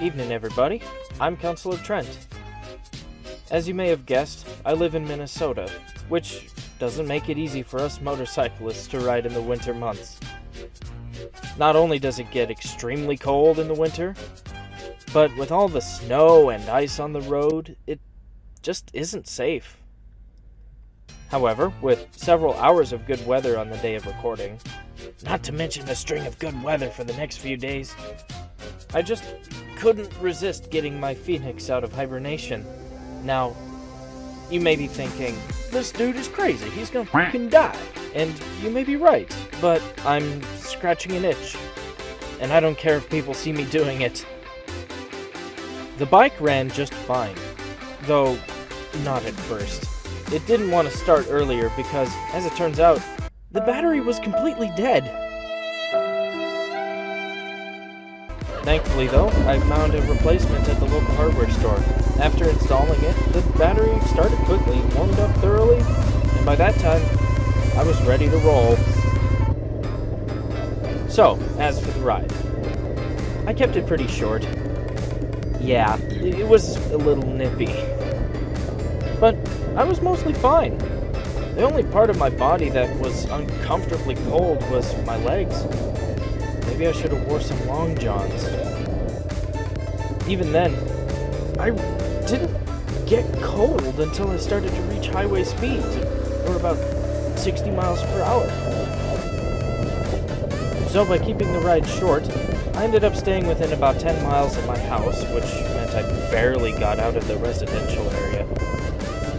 Evening, everybody. I'm Counselor Trent. As you may have guessed, I live in Minnesota, which doesn't make it easy for us motorcyclists to ride in the winter months. Not only does it get extremely cold in the winter, but with all the snow and ice on the road, it just isn't safe. However, with several hours of good weather on the day of recording, not to mention a string of good weather for the next few days, I just couldn't resist getting my Phoenix out of hibernation. Now, you may be thinking, this dude is crazy, he's gonna fucking die. And you may be right, but I'm scratching an itch. And I don't care if people see me doing it. The bike ran just fine, though not at first. It didn't want to start earlier because, as it turns out, the battery was completely dead. Thankfully though, I found a replacement at the local hardware store. After installing it, the battery started quickly, warmed up thoroughly, and by that time, I was ready to roll. So, as for the ride, I kept it pretty short. Yeah, it was a little nippy. But I was mostly fine. The only part of my body that was uncomfortably cold was my legs. Maybe I should have wore some long johns. Even then, I didn't get cold until I started to reach highway speeds, or about 60 miles per hour. So by keeping the ride short, I ended up staying within about 10 miles of my house, which meant I barely got out of the residential area.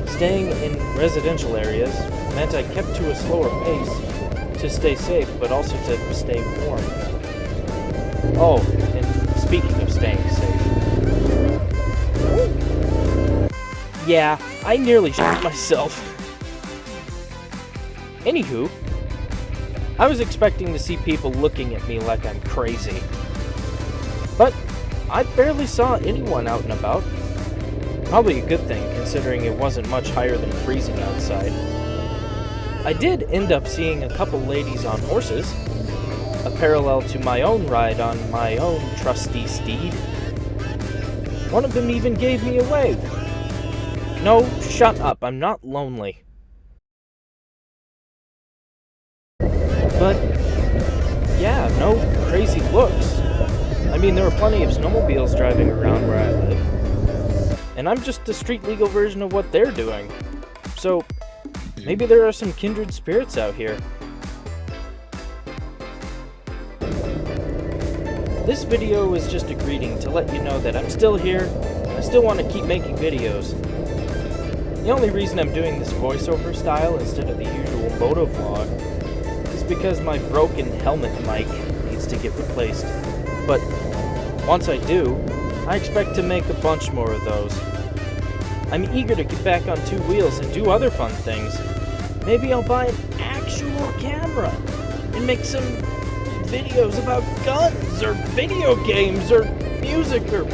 Staying in residential areas meant I kept to a slower pace to stay safe, but also to stay warm. Oh, and speaking of staying safe. Yeah, I nearly shot myself. Anywho, I was expecting to see people looking at me like I'm crazy. But I barely saw anyone out and about. Probably a good thing, considering it wasn't much higher than freezing outside. I did end up seeing a couple ladies on horses, a parallel to my own ride on my own trusty steed. One of them even gave me a wave. No, shut up, I'm not lonely. But, yeah, no crazy looks. I mean, there were plenty of snowmobiles driving around where I live. And I'm just the street-legal version of what they're doing. So, maybe there are some kindred spirits out here. This video is just a greeting to let you know that I'm still here, and I still want to keep making videos. The only reason I'm doing this voiceover style instead of the usual moto vlog is because my broken helmet mic needs to get replaced. But once I do, I expect to make a bunch more of those. I'm eager to get back on two wheels and do other fun things. Maybe I'll buy an actual camera and make some videos about guns or video games or music or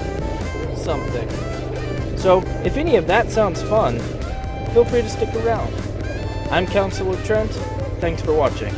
something. So if any of that sounds fun, feel free to stick around. I'm Counselor Trent. Thanks for watching.